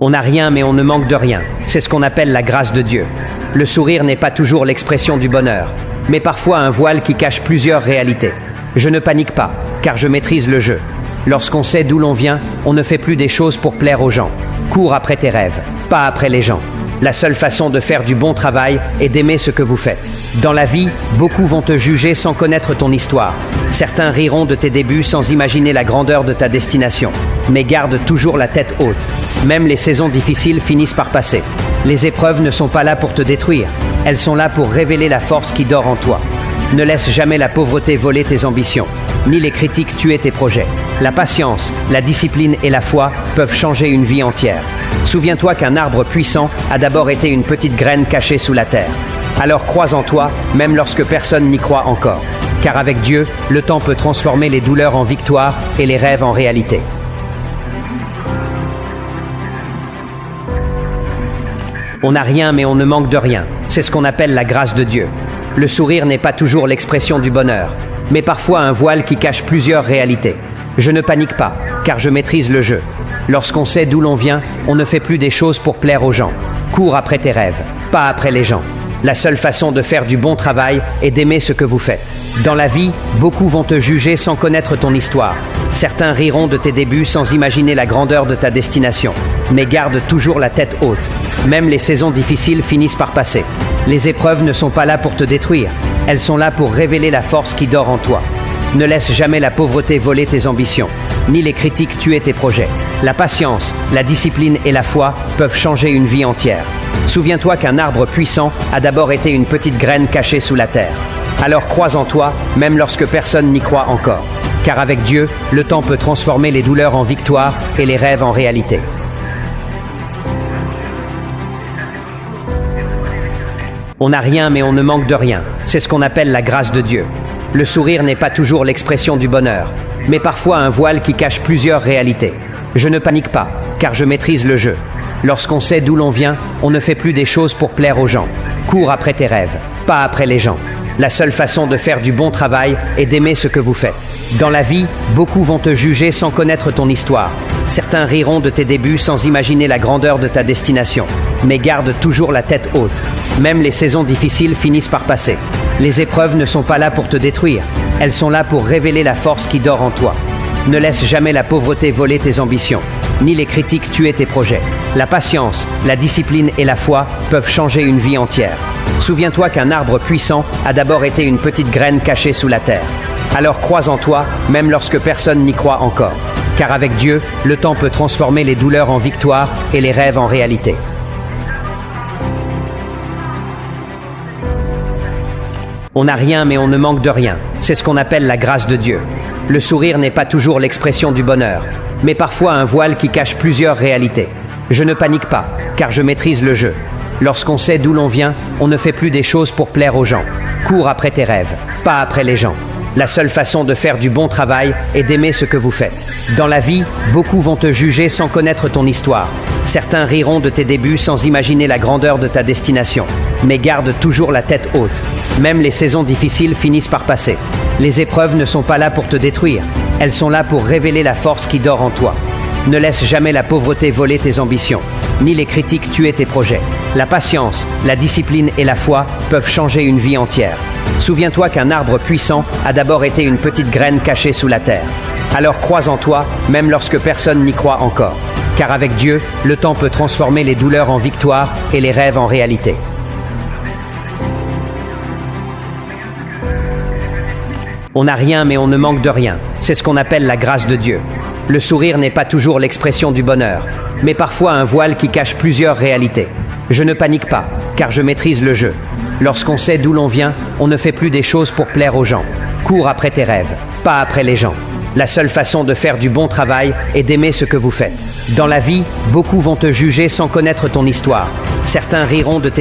On n'a rien mais on ne manque de rien. C'est ce qu'on appelle la grâce de Dieu. Le sourire n'est pas toujours l'expression du bonheur, mais parfois un voile qui cache plusieurs réalités. Je ne panique pas, car je maîtrise le jeu. Lorsqu'on sait d'où l'on vient, on ne fait plus des choses pour plaire aux gens. Cours après tes rêves, pas après les gens. La seule façon de faire du bon travail est d'aimer ce que vous faites. Dans la vie, beaucoup vont te juger sans connaître ton histoire. Certains riront de tes débuts sans imaginer la grandeur de ta destination. Mais garde toujours la tête haute. Même les saisons difficiles finissent par passer. Les épreuves ne sont pas là pour te détruire. Elles sont là pour révéler la force qui dort en toi. Ne laisse jamais la pauvreté voler tes ambitions, ni les critiques tuer tes projets. La patience, la discipline et la foi peuvent changer une vie entière. Souviens-toi qu'un arbre puissant a d'abord été une petite graine cachée sous la terre. Alors crois en toi, même lorsque personne n'y croit encore. Car avec Dieu, le temps peut transformer les douleurs en victoire et les rêves en réalité. On n'a rien mais on ne manque de rien. C'est ce qu'on appelle la grâce de Dieu. Le sourire n'est pas toujours l'expression du bonheur, mais parfois un voile qui cache plusieurs réalités. Je ne panique pas, car je maîtrise le jeu. Lorsqu'on sait d'où l'on vient, on ne fait plus des choses pour plaire aux gens. Cours après tes rêves, pas après les gens. La seule façon de faire du bon travail est d'aimer ce que vous faites. Dans la vie, beaucoup vont te juger sans connaître ton histoire. Certains riront de tes débuts sans imaginer la grandeur de ta destination. Mais garde toujours la tête haute. Même les saisons difficiles finissent par passer. Les épreuves ne sont pas là pour te détruire. Elles sont là pour révéler la force qui dort en toi. Ne laisse jamais la pauvreté voler tes ambitions, ni les critiques tuer tes projets. La patience, la discipline et la foi peuvent changer une vie entière. Souviens-toi qu'un arbre puissant a d'abord été une petite graine cachée sous la terre. Alors crois en toi, même lorsque personne n'y croit encore. Car avec Dieu, le temps peut transformer les douleurs en victoire et les rêves en réalité. On n'a rien mais on ne manque de rien. C'est ce qu'on appelle la grâce de Dieu. Le sourire n'est pas toujours l'expression du bonheur, mais parfois un voile qui cache plusieurs réalités. Je ne panique pas, car je maîtrise le jeu. Lorsqu'on sait d'où l'on vient, on ne fait plus des choses pour plaire aux gens. Cours après tes rêves, pas après les gens. La seule façon de faire du bon travail est d'aimer ce que vous faites. Dans la vie, beaucoup vont te juger sans connaître ton histoire. Certains riront de tes débuts sans imaginer la grandeur de ta destination. Mais garde toujours la tête haute. Même les saisons difficiles finissent par passer. Les épreuves ne sont pas là pour te détruire. Elles sont là pour révéler la force qui dort en toi. Ne laisse jamais la pauvreté voler tes ambitions, ni les critiques tuer tes projets. La patience, la discipline et la foi peuvent changer une vie entière. Souviens-toi qu'un arbre puissant a d'abord été une petite graine cachée sous la terre. Alors crois en toi, même lorsque personne n'y croit encore. Car avec Dieu, le temps peut transformer les douleurs en victoire et les rêves en réalité. On n'a rien mais on ne manque de rien. C'est ce qu'on appelle la grâce de Dieu. Le sourire n'est pas toujours l'expression du bonheur, mais parfois un voile qui cache plusieurs réalités. Je ne panique pas, car je maîtrise le jeu. Lorsqu'on sait d'où l'on vient, on ne fait plus des choses pour plaire aux gens. Cours après tes rêves, pas après les gens. La seule façon de faire du bon travail est d'aimer ce que vous faites. Dans la vie, beaucoup vont te juger sans connaître ton histoire. Certains riront de tes débuts sans imaginer la grandeur de ta destination. Mais garde toujours la tête haute. Même les saisons difficiles finissent par passer. Les épreuves ne sont pas là pour te détruire. Elles sont là pour révéler la force qui dort en toi. Ne laisse jamais la pauvreté voler tes ambitions, ni les critiques tuer tes projets. La patience, la discipline et la foi peuvent changer une vie entière. Souviens-toi qu'un arbre puissant a d'abord été une petite graine cachée sous la terre. Alors crois en toi, même lorsque personne n'y croit encore. Car avec Dieu, le temps peut transformer les douleurs en victoire et les rêves en réalité. On n'a rien mais on ne manque de rien. C'est ce qu'on appelle la grâce de Dieu. Le sourire n'est pas toujours l'expression du bonheur, mais parfois un voile qui cache plusieurs réalités. Je ne panique pas, car je maîtrise le jeu. Lorsqu'on sait d'où l'on vient, on ne fait plus des choses pour plaire aux gens. Cours après tes rêves, pas après les gens. La seule façon de faire du bon travail est d'aimer ce que vous faites. Dans la vie, beaucoup vont te juger sans connaître ton histoire. Certains riront de tes